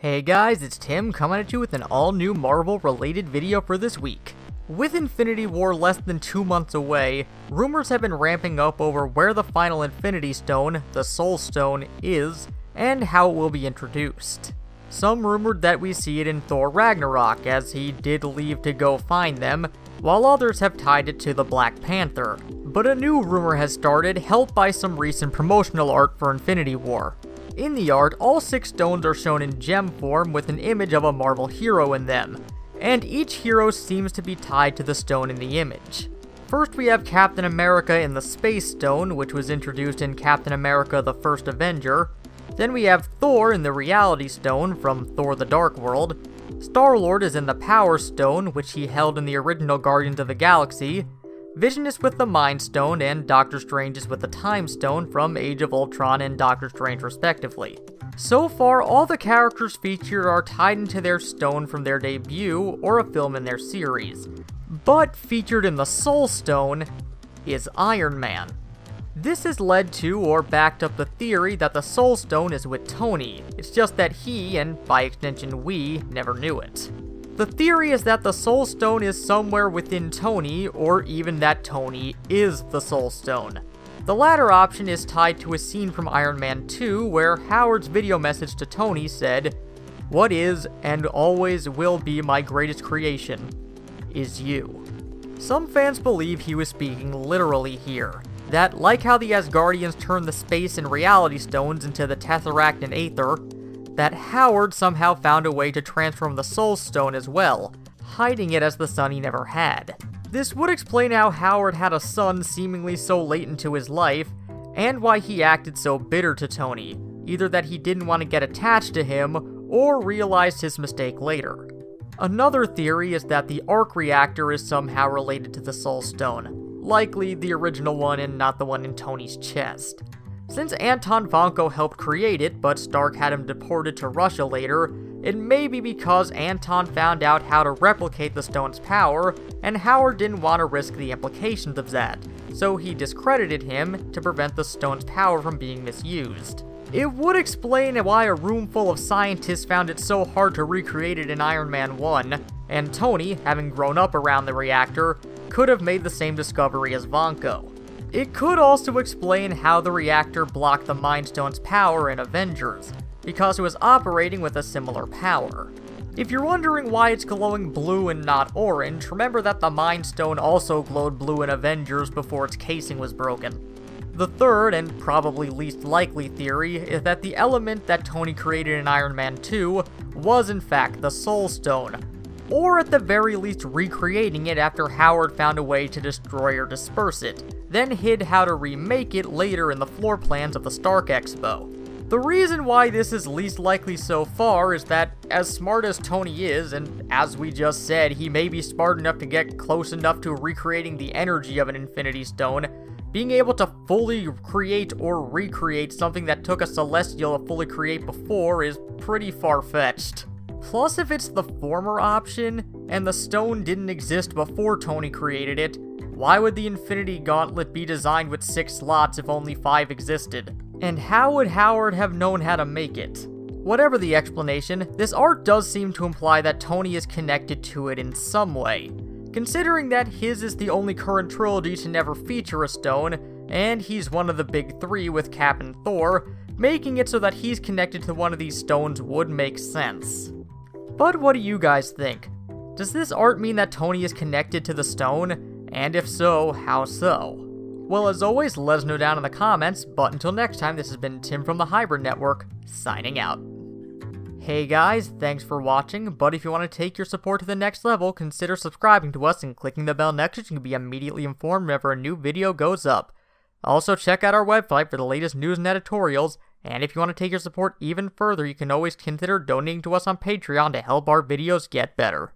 Hey guys, it's Tim coming at you with an all-new Marvel-related video for this week. With Infinity War less than 2 months away, rumors have been ramping up over where the final Infinity Stone, the Soul Stone, is, and how it will be introduced. Some rumored that we see it in Thor Ragnarok, as he did leave to go find them, while others have tied it to the Black Panther. But a new rumor has started, helped by some recent promotional art for Infinity War. In the art, all 6 stones are shown in gem form with an image of a Marvel hero in them, and each hero seems to be tied to the stone in the image. First we have Captain America in the Space Stone, which was introduced in Captain America the First Avenger. Then we have Thor in the Reality Stone from Thor the Dark World. Star-Lord is in the Power Stone, which he held in the original Guardians of the Galaxy. Vision is with the Mind Stone, and Doctor Strange is with the Time Stone from Age of Ultron and Doctor Strange respectively. So far, all the characters featured are tied into their stone from their debut or a film in their series. But featured in the Soul Stone is Iron Man. This has led to, or backed up the theory that the Soul Stone is with Tony. It's just that he, and by extension we, never knew it. The theory is that the Soul Stone is somewhere within Tony, or even that Tony is the Soul Stone. The latter option is tied to a scene from Iron Man 2 where Howard's video message to Tony said, "What is and always will be my greatest creation is you." Some fans believe he was speaking literally here. That, like how the Asgardians turned the space and reality stones into the Tesseract and Aether, that Howard somehow found a way to transform the Soul Stone as well, hiding it as the son he never had. This would explain how Howard had a son seemingly so late into his life, and why he acted so bitter to Tony, either that he didn't want to get attached to him, or realized his mistake later. Another theory is that the arc reactor is somehow related to the Soul Stone, likely the original one and not the one in Tony's chest. Since Anton Vanko helped create it, but Stark had him deported to Russia later, it may be because Anton found out how to replicate the stone's power, and Howard didn't want to risk the implications of that, so he discredited him to prevent the stone's power from being misused. It would explain why a room full of scientists found it so hard to recreate it in Iron Man 1, and Tony, having grown up around the reactor, could have made the same discovery as Vanko. It could also explain how the reactor blocked the Mind Stone's power in Avengers, because it was operating with a similar power. If you're wondering why it's glowing blue and not orange, remember that the Mind Stone also glowed blue in Avengers before its casing was broken. The third, and probably least likely theory, is that the element that Tony created in Iron Man 2 was in fact the Soul Stone, or at the very least recreating it after Howard found a way to destroy or disperse it, then hid how to remake it later in the floor plans of the Stark Expo. The reason why this is least likely so far is that, as smart as Tony is, and as we just said, he may be smart enough to get close enough to recreating the energy of an Infinity Stone, being able to fully create or recreate something that took a Celestial to fully create before is pretty far-fetched. Plus, if it's the former option, and the stone didn't exist before Tony created it, why would the Infinity Gauntlet be designed with 6 slots if only 5 existed? And how would Howard have known how to make it? Whatever the explanation, this art does seem to imply that Tony is connected to it in some way, considering that his is the only current trilogy to never feature a stone, and he's one of the big 3 with Cap and Thor, making it so that he's connected to one of these stones would make sense. But what do you guys think? Does this art mean that Tony is connected to the stone? And if so, how so? Well, as always, let us know down in the comments, but until next time, this has been Tim from the Hybrid Network, signing out. Hey guys, thanks for watching, but if you want to take your support to the next level, consider subscribing to us and clicking the bell next so you can be immediately informed whenever a new video goes up. Also, check out our website for the latest news and editorials, and if you want to take your support even further, you can always consider donating to us on Patreon to help our videos get better.